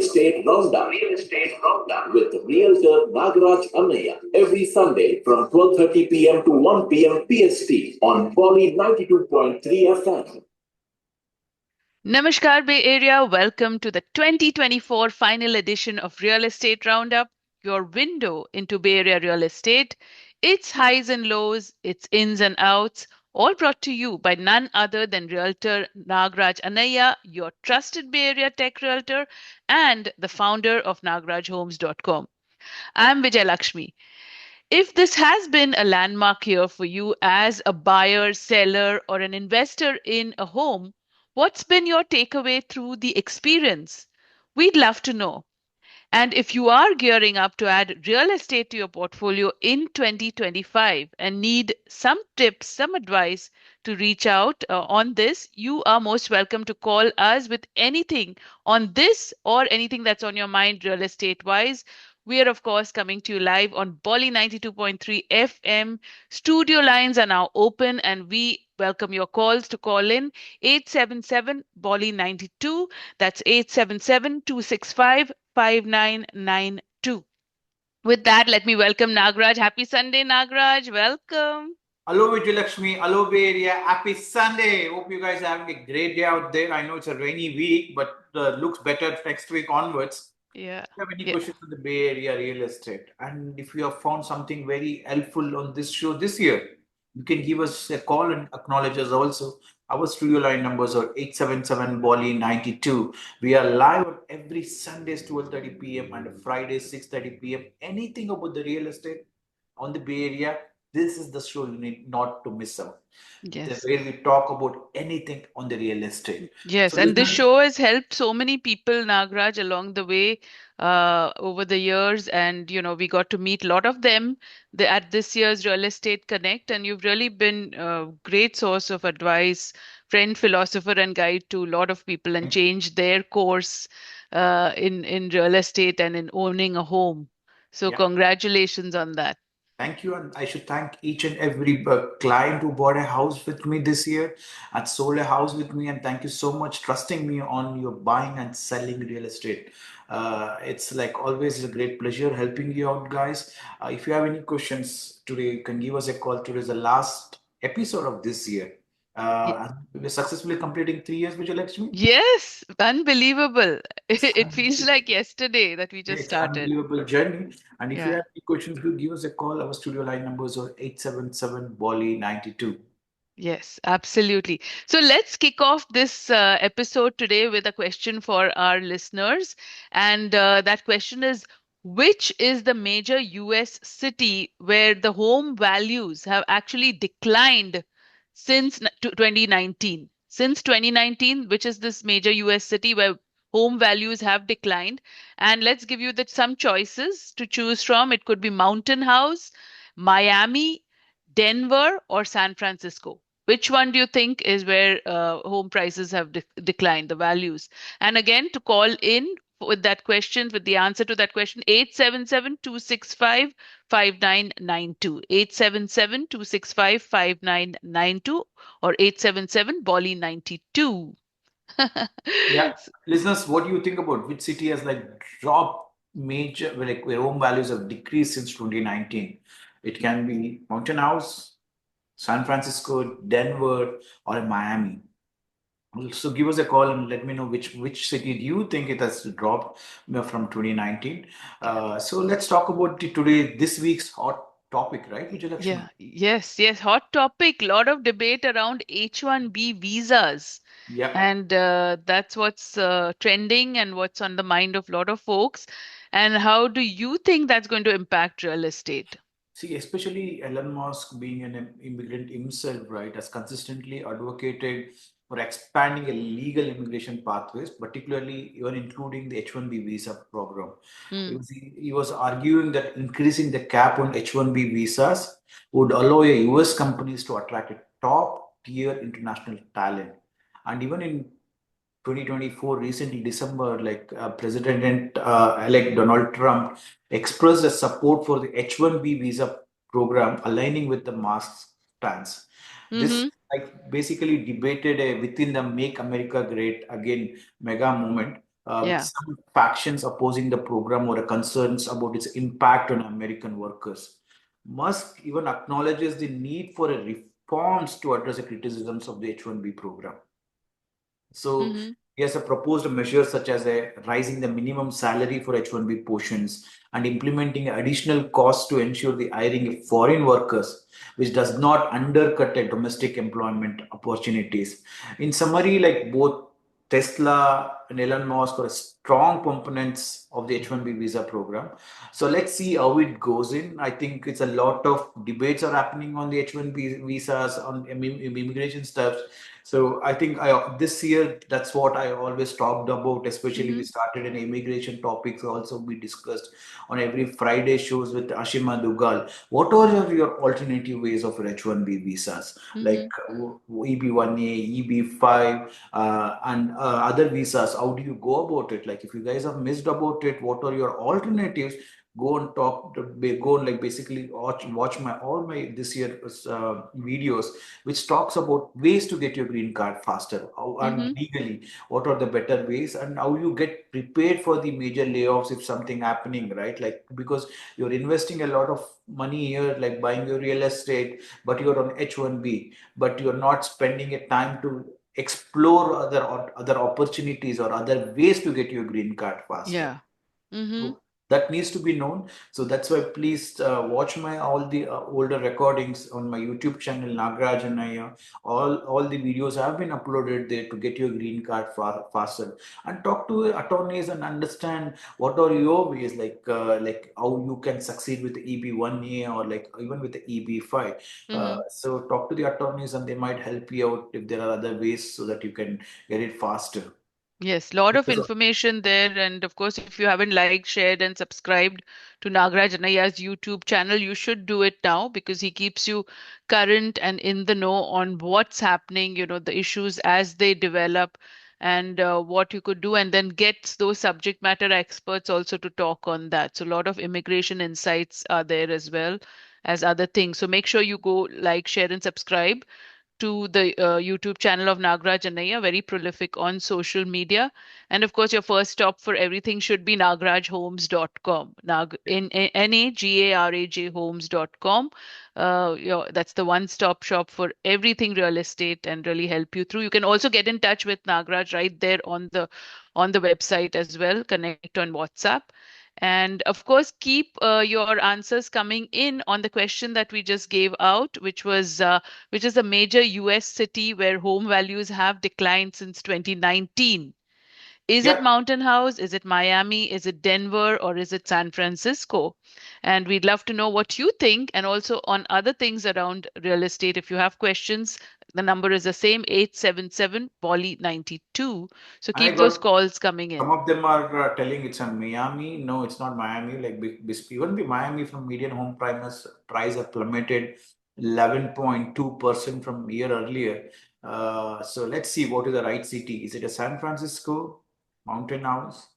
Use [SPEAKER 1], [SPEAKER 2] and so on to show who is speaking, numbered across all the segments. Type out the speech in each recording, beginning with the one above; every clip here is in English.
[SPEAKER 1] Estate Roundup. With Realtor Nagaraj Annaya every Sunday from 12:30 p.m. to 1 p.m. PST on Poly 92.3 FM.
[SPEAKER 2] Namaskar, Bay Area. Welcome to the 2024 final edition of Real Estate Roundup, your window into Bay Area real estate. Its highs and lows, its ins and outs, all brought to you by none other than Realtor Nagraj Anaya, your trusted Bay Area tech realtor and the founder of nagrajhomes.com. I'm Vijay Lakshmi. If this has been a landmark year for you as a buyer, seller, or an investor in a home, what's been your takeaway through the experience? We'd love to know. And if you are gearing up to add real estate to your portfolio in 2025 and need some tips, some advice to reach out on this, you are most welcome to call us with anything on this or anything that's on your mind real estate wise. We are, of course, coming to you live on Bolly 92.3 FM. Studio lines are now open, and we welcome your calls to call in 877 Bolly 92. That's 877 265 5992. With that, let me welcome Nagraj. Happy Sunday, Nagraj. Welcome.
[SPEAKER 3] Hello, Vijayalakshmi. Hello, Bay Area. Happy Sunday. Hope you guys are having a great day out there. I know it's a rainy week, but looks better next week onwards.
[SPEAKER 2] Yeah.
[SPEAKER 3] If you have any
[SPEAKER 2] Yeah.
[SPEAKER 3] questions on the Bay Area real estate, and if you have found something very helpful on this show this year, you can give us a call and acknowledge us also. Our studio line numbers are 877 Bolly 92. We are live on every Sundays 12:30 p.m. and Fridays 6:30 p.m. Anything about the real estate on the Bay Area, this is the show you need not to miss out.
[SPEAKER 2] Yes.
[SPEAKER 3] Where we talk about anything on the real estate.
[SPEAKER 2] Yes,
[SPEAKER 3] So
[SPEAKER 2] and this
[SPEAKER 3] listeners,
[SPEAKER 2] show has helped so many people, Nagraj, along the way over the years. And, we got to meet a lot of them at this year's Real Estate Connect. And you've really been a great source of advice, friend, philosopher, and guide to a lot of people and changed their course in real estate and in owning a home. So,
[SPEAKER 3] yeah.
[SPEAKER 2] congratulations on that.
[SPEAKER 3] Thank you, and I should thank each and every client who bought a house with me this year and sold a house with me. And thank you so much trusting me on your buying and selling real estate. It's like always a great pleasure helping you out, guys. If you have any questions today, you can give us a call. Today is the last episode of this year. We're successfully completing 3 years, Vijay Lakshmi.
[SPEAKER 2] Yes, unbelievable. It feels like yesterday that we just
[SPEAKER 3] It's an
[SPEAKER 2] started.
[SPEAKER 3] unbelievable journey. And if you
[SPEAKER 2] Yeah.
[SPEAKER 3] have any questions, do give us a call. Our studio line numbers are 877 Bolly 92.
[SPEAKER 2] Yes, absolutely. So let's kick off this episode today with a question for our listeners. And that question is, which is the major US city where the home values have actually declined since 2019? Since 2019, which is this major US city where home values have declined? And let's give you some choices to choose from. It could be Mountain House, Miami, Denver, or San Francisco. Which one do you think is where home prices have declined, the values? And again, to call in with that question, with the answer to that question, 877-265-5992, 877-265-5992, or 877 Bolly 92.
[SPEAKER 3] Yeah. Listeners, what do you think about which city has like dropped major, where home values have decreased since 2019? It can be Mountain House, San Francisco, Denver, or Miami. So give us a call and let me know which city do you think it has dropped from 2019. So let's talk about this week's hot topic, right, Vijay Lakshmi?
[SPEAKER 2] Yeah, yes, yes. Hot topic. Lot of debate around H-1B visas.
[SPEAKER 3] Yeah.
[SPEAKER 2] And that's what's trending and what's on the mind of a lot of folks. And how do you think that's going to impact real estate?
[SPEAKER 3] See, especially Elon Musk being an immigrant himself, right, has consistently advocated for expanding a legal immigration pathways, particularly even including the H-1B visa program.
[SPEAKER 2] Hmm.
[SPEAKER 3] He was arguing that increasing the cap on H-1B visas would allow US companies to attract a top tier international talent. And even in 2024, recently December, President-elect Donald Trump expressed a support for the H-1B visa program, aligning with the Musk stance. This
[SPEAKER 2] Mm-hmm.
[SPEAKER 3] like basically debated within the Make America Great Again mega movement.
[SPEAKER 2] Yeah.
[SPEAKER 3] some factions opposing the program or concerns about its impact on American workers. Musk even acknowledges the need for a reforms to address the criticisms of the H-1B program. So
[SPEAKER 2] Mm-hmm.
[SPEAKER 3] he has a proposed measures such as rising the minimum salary for H-1B portions and implementing additional costs to ensure the hiring of foreign workers, which does not undercut a domestic employment opportunities. In summary, like both Tesla and Elon Musk are strong components of the H-1B visa program. So let's see how it goes in. I think it's a lot of debates are happening on the H-1B visas, on immigration stuff. So I think this year that's what I always talked about. Especially we
[SPEAKER 2] Mm-hmm.
[SPEAKER 3] started an immigration topics also we discussed on every Friday shows with Ashima Dugal. What are your alternative ways of H-1B visas like
[SPEAKER 2] Mm-hmm.
[SPEAKER 3] EB-1A, EB-5, and other visas? How do you go about it? Like if you guys have missed about it, what are your alternatives? Go and go and like basically watch my all my this year's videos which talks about ways to get your green card faster and
[SPEAKER 2] Mm-hmm.
[SPEAKER 3] legally. What are the better ways and how you get prepared for the major layoffs if something happening, right? Like because you're investing a lot of money here, like buying your real estate, but you're on H-1B, but you're not spending a time to explore other opportunities or other ways to get your green card faster.
[SPEAKER 2] Yeah. Mm-hmm.
[SPEAKER 3] So that needs to be known. So that's why please watch my all the older recordings on my YouTube channel Nagraj and all the videos have been uploaded there to get your green card faster and talk to attorneys and understand what are your ways like how you can succeed with the EB-1A or like even with the EB-5.
[SPEAKER 2] Mm-hmm.
[SPEAKER 3] So talk to the attorneys and they might help you out if there are other ways so that you can get it faster.
[SPEAKER 2] Yes, lot of
[SPEAKER 3] Because
[SPEAKER 2] information there. And of course, if you haven't liked, shared, and subscribed to Nagaraj Annaya's YouTube channel, you should do it now because he keeps you current and in the know on what's happening, the issues as they develop and what you could do, and then gets those subject matter experts also to talk on that. So a lot of immigration insights are there as well as other things. So make sure you go like, share, and subscribe to the YouTube channel of Nagraj Annaiya, very prolific on social media. And of course, your first stop for everything should be nagrajhomes.com. Nagaraj homes.com. That's the one-stop shop for everything real estate and really help you through. You can also get in touch with Nagraj right there on the website as well. Connect on WhatsApp. And of course, keep your answers coming in on the question that we just gave out, which is a major US city where home values have declined since 2019. Is it
[SPEAKER 3] yeah,
[SPEAKER 2] Mountain House? Is it Miami? Is it Denver? Or is it San Francisco? And we'd love to know what you think and also on other things around real estate. If you have questions, the number is the same 877 Polly 92. So
[SPEAKER 3] and I
[SPEAKER 2] keep those
[SPEAKER 3] got
[SPEAKER 2] calls coming
[SPEAKER 3] some
[SPEAKER 2] in.
[SPEAKER 3] of them are telling it's in Miami. No, it's not Miami. Like even the Miami from median home price have plummeted 11.2% from year earlier. So let's see what is the right city. Is it a San Francisco, Mountain House,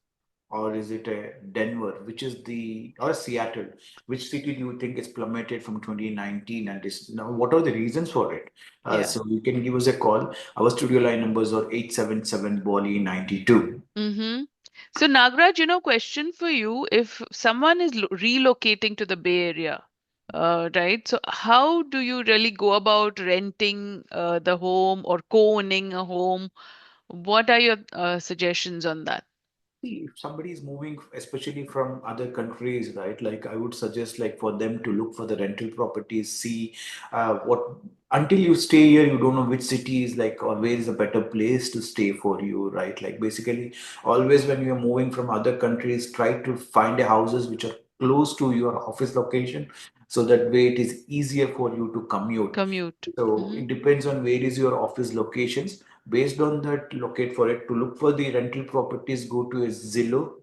[SPEAKER 3] or is it a Denver? Which is the or Seattle? Which city do you think is plummeted from 2019? And this now, what are the reasons for it?
[SPEAKER 2] Yeah.
[SPEAKER 3] So you can give us a call. Our studio line numbers are 877 Bolly 92.
[SPEAKER 2] Mm-hmm. So, Nagraj, question for you. If someone is relocating to the Bay Area, right? So, how do you really go about renting the home or co-owning a home? What are your suggestions on that?
[SPEAKER 3] See, if somebody is moving, especially from other countries, right? Like I would suggest, like for them to look for the rental properties, see what until you stay here, you don't know which city is like always a better place to stay for you, right? Like basically, always when you're moving from other countries, try to find a houses which are close to your office location, so that way it is easier for you to commute.
[SPEAKER 2] Commute.
[SPEAKER 3] So
[SPEAKER 2] Mm-hmm.
[SPEAKER 3] it depends on where is your office locations. Based on that, locate for it. To look for the rental properties, go to a Zillow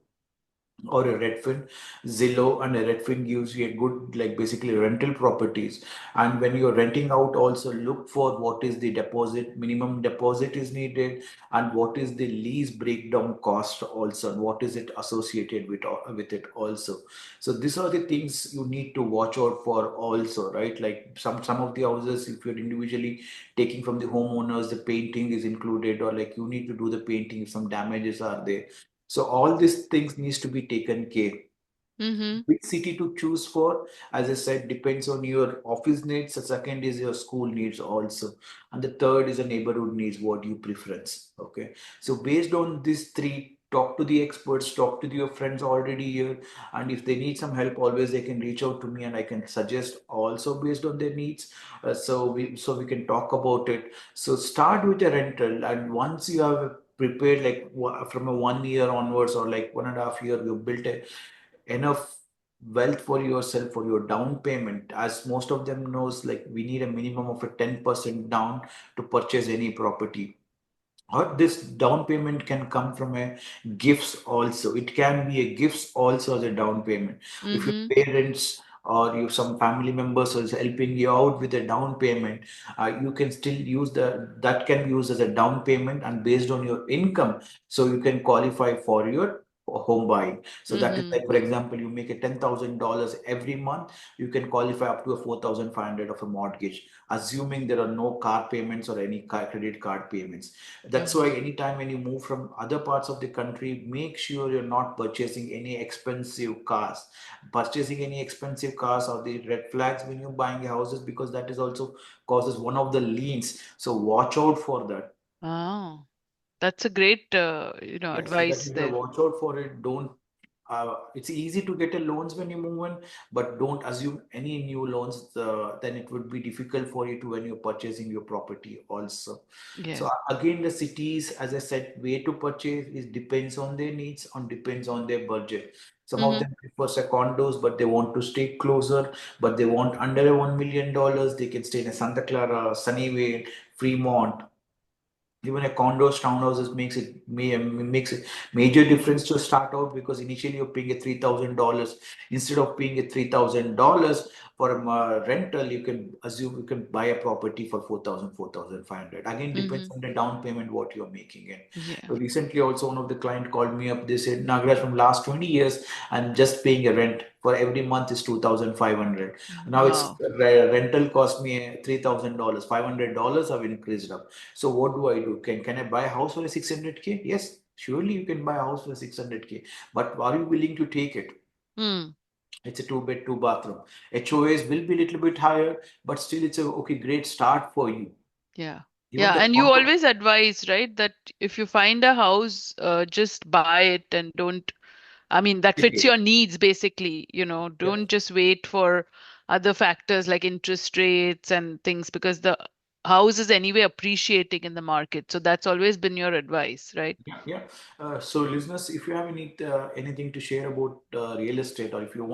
[SPEAKER 3] or a Redfin. Zillow and a Redfin gives you a good, like basically rental properties. And when you're renting out, also look for what is the deposit, minimum deposit is needed, and what is the lease breakdown cost also, and what is it associated with it also. So these are the things you need to watch out for also, right? Like some of the houses, if you're individually taking from the homeowners, the painting is included, or like you need to do the painting if some damages are there. So all these things needs to be taken care.
[SPEAKER 2] Mm-hmm.
[SPEAKER 3] Which city to choose for, as I said, depends on your office needs. The second is your school needs also, and the third is a neighborhood needs, what you preference. Okay, so based on these three, talk to the experts, talk to your friends already here, and if they need some help, always they can reach out to me, and I can suggest also based on their needs. So we can talk about it. So start with a rental, and once you have prepared, like from a 1 year onwards, or like 1.5 year, you built a enough wealth for yourself for your down payment. As most of them knows, like we need a minimum of a 10% down to purchase any property. Or this down payment can come from a gifts also. It can be a gifts also as a down payment. If your
[SPEAKER 2] Mm-hmm.
[SPEAKER 3] parents or you some family members is helping you out with a down payment, you can still use that can be used as a down payment, and based on your income, so you can qualify for your home buying. So that is
[SPEAKER 2] Mm-hmm.
[SPEAKER 3] like, for example, you make a $10,000 every month, you can qualify up to a 4,500 of a mortgage, assuming there are no car payments or any credit card payments. That's
[SPEAKER 2] Mm-hmm.
[SPEAKER 3] why anytime when you move from other parts of the country, make sure you're not purchasing any expensive cars. Purchasing any expensive cars are the red flags when you're buying houses, because that is also causes one of the liens. So watch out for that.
[SPEAKER 2] Oh, that's a great,
[SPEAKER 3] Yeah, so that
[SPEAKER 2] advice
[SPEAKER 3] you gotta
[SPEAKER 2] there.
[SPEAKER 3] watch out for it. Don't. It's easy to get a loans when you move in, but don't assume any new loans. Then it would be difficult for you to when you're purchasing your property also.
[SPEAKER 2] Yeah.
[SPEAKER 3] So again, the cities, as I said, way to purchase is depends on their needs and depends on their budget. Some of
[SPEAKER 2] Mm-hmm.
[SPEAKER 3] them prefer say condos, but they want to stay closer, but they want under a $1 million. They can stay in a Santa Clara, Sunnyvale, Fremont. Even a condos townhouses makes a major difference to start out, because initially you're paying a $3,000. Instead of paying a $3,000 for a rental, you can assume you can buy a property for 4,000, 4,500. Again,
[SPEAKER 2] Mm-hmm.
[SPEAKER 3] depends on the down payment what you're making it.
[SPEAKER 2] Yeah.
[SPEAKER 3] So recently also one of the client called me up. They said, Nagaraj, from last 20 years I'm just paying a rent for every month is 2,500. Now it's
[SPEAKER 2] Wow.
[SPEAKER 3] rental cost me $3,000. $500 have increased up. So what do I do? Can I buy a house for a 600K? Yes, surely you can buy a house for 600K. But are you willing to take it?
[SPEAKER 2] Hmm.
[SPEAKER 3] It's a two bed, two bathroom. HOAs will be a little bit higher, but still it's a okay, great start for you.
[SPEAKER 2] Yeah.
[SPEAKER 3] Even
[SPEAKER 2] Yeah.
[SPEAKER 3] the
[SPEAKER 2] And you
[SPEAKER 3] condo.
[SPEAKER 2] always advise, right, that if you find a house, just buy it and don't, I mean, that fits
[SPEAKER 3] Okay.
[SPEAKER 2] your needs basically,
[SPEAKER 3] Yeah.
[SPEAKER 2] don't just wait for other factors like interest rates and things because the house is anyway appreciating in the market. So that's always been your advice, right?
[SPEAKER 3] Yeah, yeah. So, listeners, if you have anything to share about real estate, or if you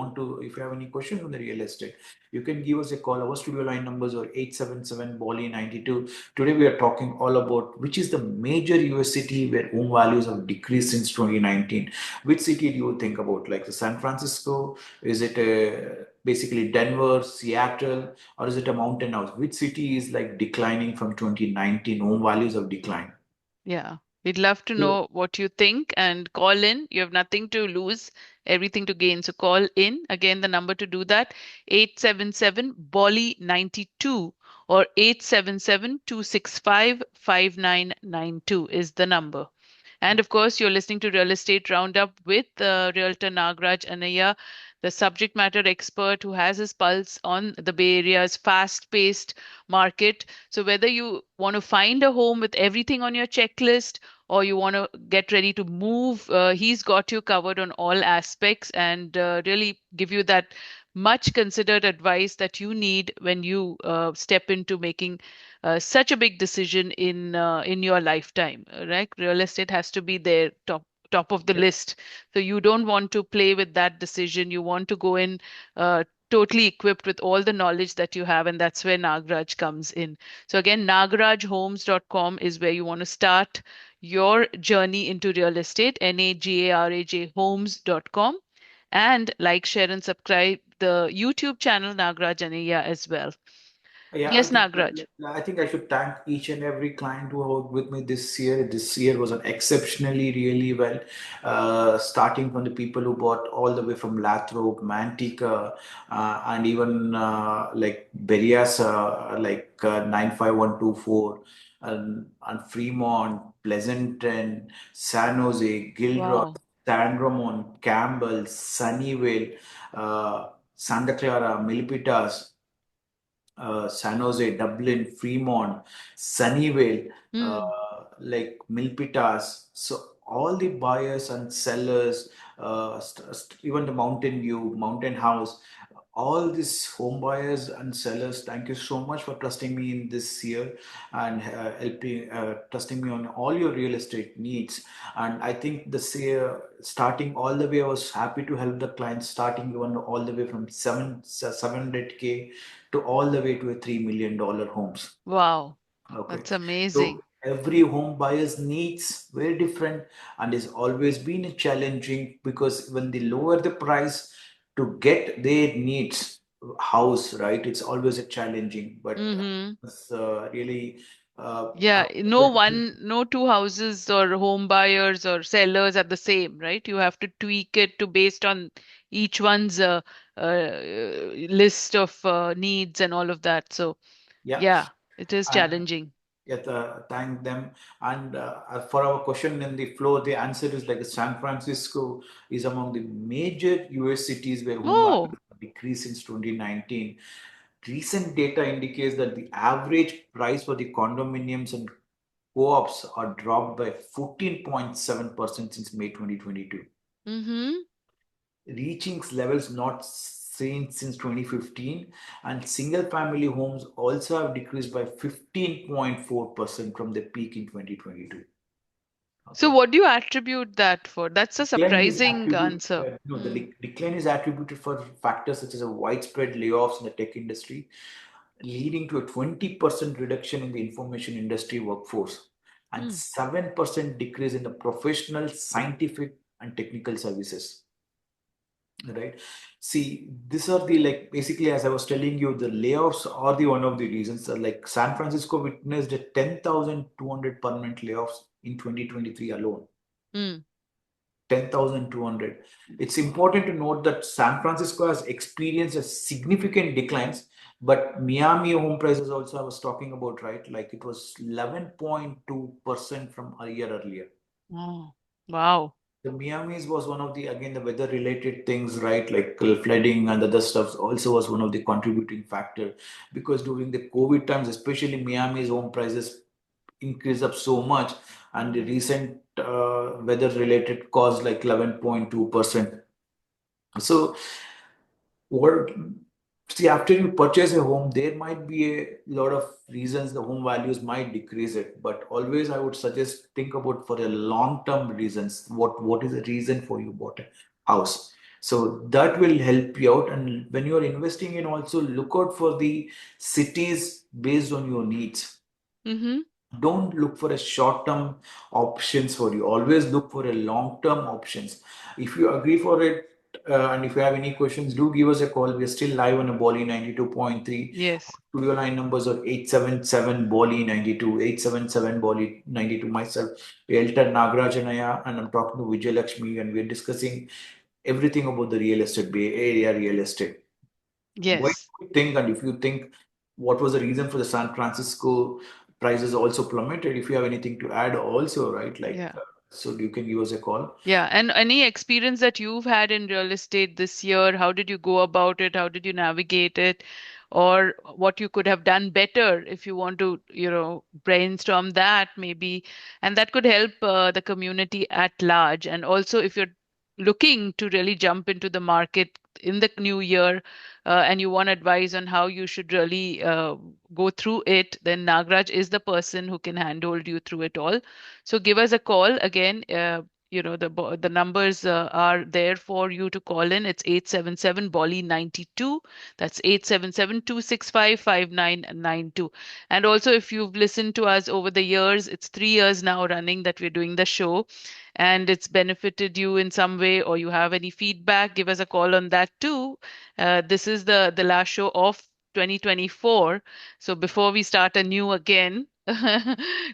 [SPEAKER 3] have any questions on the real estate, you can give us a call. Our studio line numbers are 877 Bolly 92. Today we are talking all about which is the major US city where home values have decreased since 2019. Which city do you think about? Like the San Francisco? Is it basically Denver, Seattle, or is it a mountain house? Which city is like declining from 2019? Home values have declined.
[SPEAKER 2] Yeah. We'd love to
[SPEAKER 3] So,
[SPEAKER 2] know what you think and call in. You have nothing to lose, everything to gain. So call in. Again, the number to do that, 877 Bolly 92 or 877 265 5992 is the number. And of course, you're listening to Real Estate Roundup with Realtor Nagraj Anaya, the subject matter expert who has his pulse on the Bay Area's fast paced market. So, whether you want to find a home with everything on your checklist or you want to get ready to move, he's got you covered on all aspects and really give you that much considered advice that you need when you step into making such a big decision in your lifetime, right? Real estate has to be there top of the
[SPEAKER 3] yeah.
[SPEAKER 2] list. So you don't want to play with that decision. You want to go in totally equipped with all the knowledge that you have, and that's where Nagraj comes in. So again, nagrajhomes.com is where you want to start your journey into real estate. Nagaraj homes.com, and like, share, and subscribe the YouTube channel Nagraj Anaya as well.
[SPEAKER 3] Yeah,
[SPEAKER 2] Yes, Nagraj.
[SPEAKER 3] I think I should thank each and every client who worked with me this year. This year was an exceptionally really well. Starting from the people who bought all the way from Lathrop, Manteca, and even like Berryessa, 95124, and Fremont, Pleasanton, San Jose, Gilroy.
[SPEAKER 2] Wow.
[SPEAKER 3] San Ramon, Campbell, Sunnyvale, Santa Clara, Milpitas, San Jose, Dublin, Fremont, Sunnyvale,
[SPEAKER 2] Mm.
[SPEAKER 3] like Milpitas. So all the buyers and sellers, even the Mountain View, Mountain House, all these home buyers and sellers, thank you so much for trusting me in this year and trusting me on all your real estate needs. And I think this year, starting all the way, I was happy to help the clients starting even all the way from 700K to all the way to a $3 million homes.
[SPEAKER 2] Wow,
[SPEAKER 3] Okay.
[SPEAKER 2] that's amazing.
[SPEAKER 3] So every home buyer's needs very different and it's always been challenging because when they lower the price to get their needs house, right, it's always a challenging, but
[SPEAKER 2] Mm-hmm.
[SPEAKER 3] it's really
[SPEAKER 2] Yeah,
[SPEAKER 3] able
[SPEAKER 2] no two houses or home buyers or sellers are the same, right? You have to tweak it to based on each one's list of needs and all of that. So,
[SPEAKER 3] yeah.
[SPEAKER 2] yeah, it is
[SPEAKER 3] And
[SPEAKER 2] challenging.
[SPEAKER 3] yet, thank them. And for our question in the floor, the answer is like San Francisco is among the major US cities where home
[SPEAKER 2] Oh,
[SPEAKER 3] values have decreased since 2019. Recent data indicates that the average price for the condominiums and co-ops are dropped by 14.7% since May 2022,
[SPEAKER 2] mm-hmm.
[SPEAKER 3] reaching levels not seen since 2015, and single family homes also have decreased by 15.4% from the peak in 2022.
[SPEAKER 2] So
[SPEAKER 3] Okay.
[SPEAKER 2] what do you attribute that for? That's a
[SPEAKER 3] Decline is
[SPEAKER 2] surprising
[SPEAKER 3] attributed,
[SPEAKER 2] answer.
[SPEAKER 3] no,
[SPEAKER 2] Mm,
[SPEAKER 3] decline is attributed for factors such as a widespread layoffs in the tech industry, leading to a 20% reduction in the information industry workforce and
[SPEAKER 2] mm,
[SPEAKER 3] 7% decrease in the professional, scientific, and technical services. Right. See, these are the, like, basically, as I was telling you, the layoffs are the one of the reasons. Like San Francisco witnessed a 10,200 permanent layoffs in 2023 alone.
[SPEAKER 2] mm.
[SPEAKER 3] 10,200. It's important to note that San Francisco has experienced a significant declines, but Miami home prices also I was talking about, right? Like it was 11.2% from a year earlier.
[SPEAKER 2] Oh, wow.
[SPEAKER 3] The Miami's was one of the, again, the weather related things, right? Like flooding and other stuff also was one of the contributing factor because during the COVID times, especially Miami's home prices increased up so much, and the recent weather related caused like 11.2%. So what, see, after you purchase a home, there might be a lot of reasons the home values might decrease it, but always I would suggest think about for a long term reasons. What is the reason for you bought a house? So that will help you out. And when you are investing in, also look out for the cities based on your needs.
[SPEAKER 2] Mm-hmm.
[SPEAKER 3] Don't look for a short term options for you, always look for a long term options. If you agree for it, and if you have any questions, do give us a call. We are still live on a Bali 92.3.
[SPEAKER 2] Yes.
[SPEAKER 3] Studio line numbers are 877 Bali 92, 877 Bali 92. Myself, Elton Nagarajanaya, and I'm talking to Vijay Lakshmi, and we're discussing everything about the real estate, Bay Area real estate. What
[SPEAKER 2] Yes.
[SPEAKER 3] do you think? And if you think what was the reason for the San Francisco prices also plummeted, if you have anything to add also, right? Like,
[SPEAKER 2] Yeah.
[SPEAKER 3] so you can give us a call.
[SPEAKER 2] Yeah. And any experience that you've had in real estate this year, how did you go about it? How did you navigate it? Or what you could have done better if you want to, brainstorm that maybe. And that could help the community at large. And also, if you're looking to really jump into the market in the new year, and you want advice on how you should really go through it, then Nagraj is the person who can handhold you through it all. So give us a call again. The numbers are there for you to call in. It's 877 Bolly 92. That's 877-265-5992. And also, if you've listened to us over the years, it's 3 years now running that we're doing the show, and it's benefited you in some way, or you have any feedback, give us a call on that too. This is the last show of 2024. So before we start anew again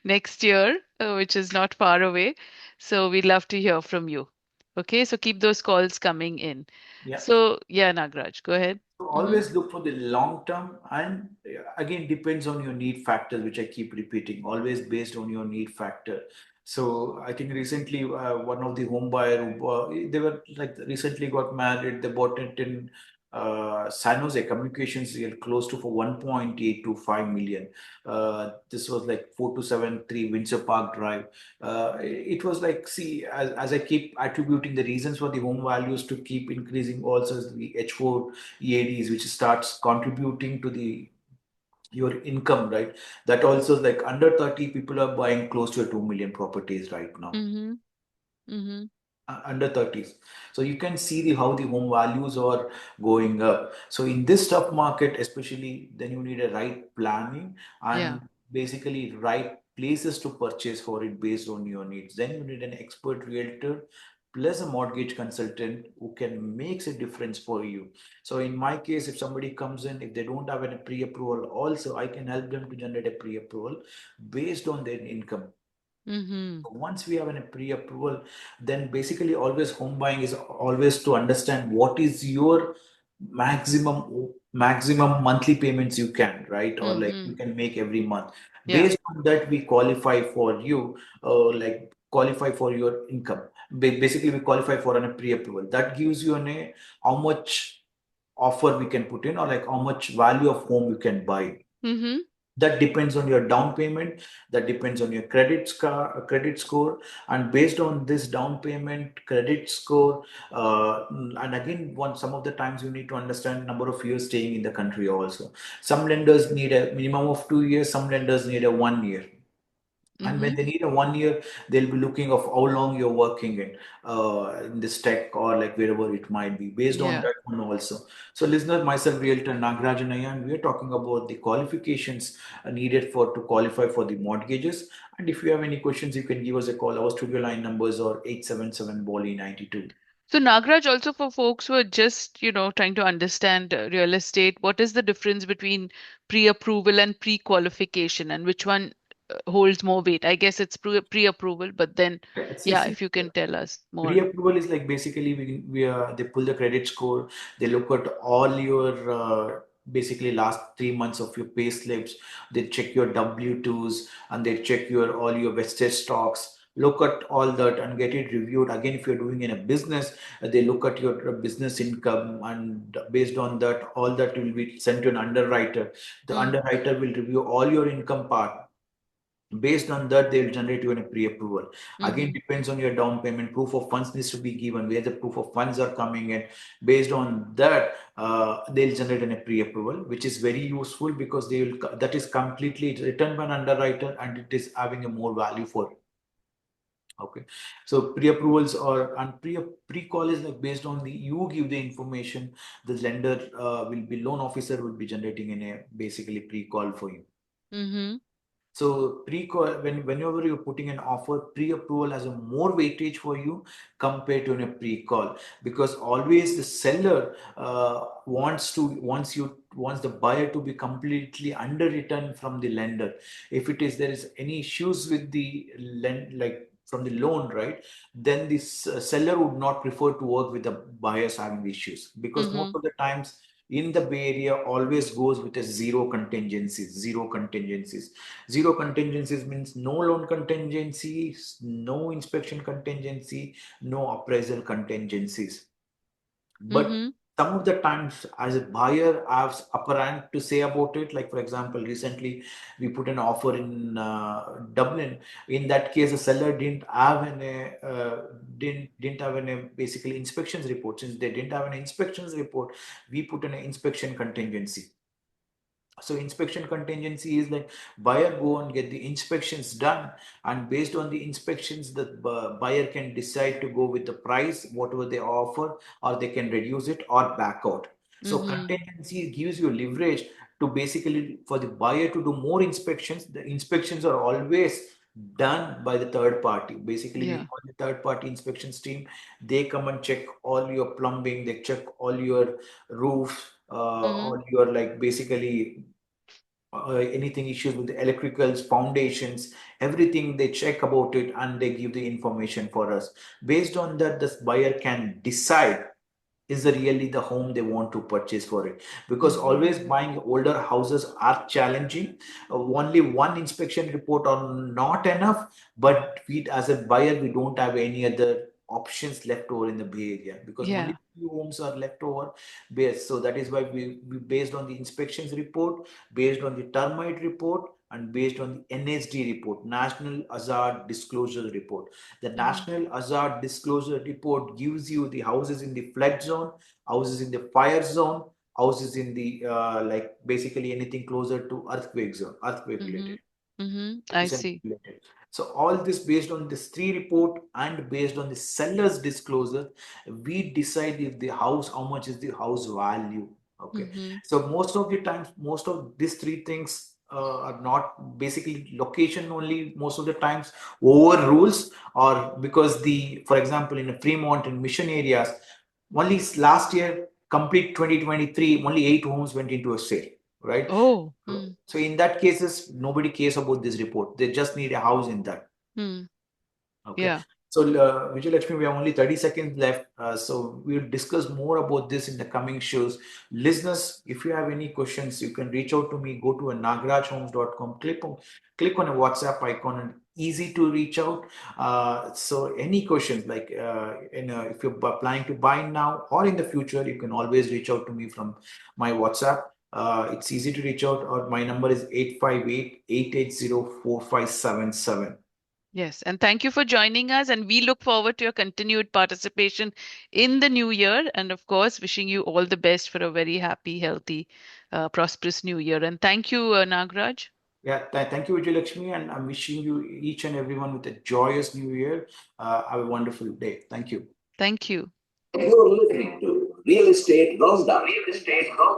[SPEAKER 2] next year, which is not far away. So we'd love to hear from you. Okay, so keep those calls coming in.
[SPEAKER 3] Yeah.
[SPEAKER 2] So yeah, Nagraj, go ahead.
[SPEAKER 3] So
[SPEAKER 2] Hmm.
[SPEAKER 3] always look for the long term, and again depends on your need factor, which I keep repeating. Always based on your need factor. So I think recently one of the home buyer they were like recently got married. They bought it in San Jose Communications deal close to for 1.825 million. This was like 4273 Windsor Park Drive. It was like, see, as I keep attributing the reasons for the home values to keep increasing, also is the H4 EADs, which starts contributing to the your income, right? That also is like under 30 people are buying close to 2 million properties right now.
[SPEAKER 2] Mm-hmm. Mm-hmm.
[SPEAKER 3] Under 30s. So you can see how the home values are going up. So in this tough market, especially, then you need a right planning
[SPEAKER 2] Yeah.
[SPEAKER 3] and basically right places to purchase for it based on your needs. Then you need an expert realtor plus a mortgage consultant who can makes a difference for you. So in my case, if somebody comes in, if they don't have a pre-approval, also I can help them to generate a pre-approval based on their income.
[SPEAKER 2] Mm-hmm.
[SPEAKER 3] Once we have a pre-approval, then basically always home buying is always to understand what is your maximum monthly payments you can, right? Or like
[SPEAKER 2] Mm-hmm.
[SPEAKER 3] you can make every month.
[SPEAKER 2] Yeah.
[SPEAKER 3] Based on that, we qualify for you, like qualify for your income. Basically, we qualify for a pre-approval. That gives you how much offer we can put in, or like how much value of home you can buy.
[SPEAKER 2] Mm-hmm.
[SPEAKER 3] That depends on your down payment, that depends on your credit score, and based on this down payment, credit score, and again, some of the times you need to understand number of years staying in the country also. Some lenders need a minimum of 2 years, some lenders need a 1 year. And when
[SPEAKER 2] Mm-hmm.
[SPEAKER 3] they need a 1 year, they'll be looking of how long you're working in this tech or like wherever it might be. Based on
[SPEAKER 2] Yeah.
[SPEAKER 3] that one also. So, listener, myself, Realtor Nagarajan Iyer, and we are talking about the qualifications needed to qualify for the mortgages. And if you have any questions, you can give us a call. Our studio line numbers are 877 Boli 92.
[SPEAKER 2] So Nagraj, also for folks who are just, trying to understand real estate, what is the difference between pre-approval and pre-qualification, and which one holds more weight? I guess it's pre-approval, but then,
[SPEAKER 3] See,
[SPEAKER 2] yeah,
[SPEAKER 3] see,
[SPEAKER 2] if you can tell us more.
[SPEAKER 3] pre-approval is like basically they pull the credit score, they look at all your basically last 3 months of your pay slips, they check your W-2s and they check your all your vested stocks, look at all that and get it reviewed. Again, if you're doing in a business, they look at your business income, and based on that, all that will be sent to an underwriter. The
[SPEAKER 2] Mm,
[SPEAKER 3] underwriter will review all your income part. Based on that, they'll generate you a pre-approval. Again,
[SPEAKER 2] mm-hmm.
[SPEAKER 3] depends on your down payment. Proof of funds needs to be given, where the proof of funds are coming in. Based on that, they'll generate a pre-approval, which is very useful because that is completely written by an underwriter and it is having a more value for it. Okay, so pre-approvals or and pre-call is like based on you give the information, the lender will be loan officer will be generating in a basically pre-call for you.
[SPEAKER 2] Mm-hmm.
[SPEAKER 3] So whenever you're putting an offer, pre-approval has a more weightage for you compared to a pre-call, because always the seller wants the buyer to be completely underwritten from the lender. If there is any issues with the like from the loan, right, then this seller would not prefer to work with the buyers having issues, because most
[SPEAKER 2] Mm-hmm.
[SPEAKER 3] of the times in the Bay Area always goes with a zero contingencies. Zero contingencies means no loan contingencies, no inspection contingency, no appraisal contingencies. But
[SPEAKER 2] Mm-hmm.
[SPEAKER 3] some of the times, as a buyer, I have upper hand to say about it. Like for example, recently we put an offer in Dublin. In that case, the seller didn't have any basically inspections report. Since they didn't have an inspections report, we put an inspection contingency. So inspection contingency is like buyer go and get the inspections done, and based on the inspections, the buyer can decide to go with the price whatever they offer, or they can reduce it or back out. So
[SPEAKER 2] Mm-hmm.
[SPEAKER 3] contingency gives you leverage to basically for the buyer to do more inspections. The inspections are always done by the third party. Basically, we
[SPEAKER 2] Yeah.
[SPEAKER 3] call the third party inspections team. They come and check all your plumbing, they check all your roof,
[SPEAKER 2] Mm-hmm.
[SPEAKER 3] all your like basically anything issues with the electricals, foundations, everything they check about it and they give the information for us. Based on that, this buyer can decide is really the home they want to purchase for it, because always buying older houses are challenging. Only one inspection report are not enough, but we as a buyer we don't have any other options left over in the Bay Area, because
[SPEAKER 2] Yeah.
[SPEAKER 3] only few homes are left over based. So that is why we based on the inspections report, based on the termite report, and based on the NHD report, National Hazard Disclosure Report. The National Hazard Disclosure Report gives you the houses in the flood zone, houses in the fire zone, houses in the like basically anything closer to earthquake zone, earthquake related.
[SPEAKER 2] I see.
[SPEAKER 3] Related. So all this based on this three report and based on the seller's disclosure, we decide if the house, how much is the house value. Okay. So most of the times, most of these three things are not basically location only. Most of the times overrules, or because the, for example, in a Fremont and Mission areas, only last year, complete 2023, only 8 homes went into a sale, right?
[SPEAKER 2] Oh.
[SPEAKER 3] So in that cases, nobody cares about this report. They just need a house in that. Okay.
[SPEAKER 2] Yeah.
[SPEAKER 3] So Vijay Lakshmi, we have only 30 seconds left. So we'll discuss more about this in the coming shows. Listeners, if you have any questions, you can reach out to me. Go to a nagrajhomes.com, click on a WhatsApp icon, and easy to reach out. So any questions, like if you're planning to buy now or in the future, you can always reach out to me from my WhatsApp. It's easy to reach out, or my number is 858-880-4577.
[SPEAKER 2] Yes, and thank you for joining us. And we look forward to your continued participation in the new year. And of course, wishing you all the best for a very happy, healthy, prosperous new year. And thank you, Nagraj.
[SPEAKER 3] Yeah, thank you, Vijay Lakshmi, and I'm wishing you each and everyone with a joyous new year. Have a wonderful day. Thank you.
[SPEAKER 2] Thank you.
[SPEAKER 1] You're listening to Real Estate Roundup. Real Estate Roundup.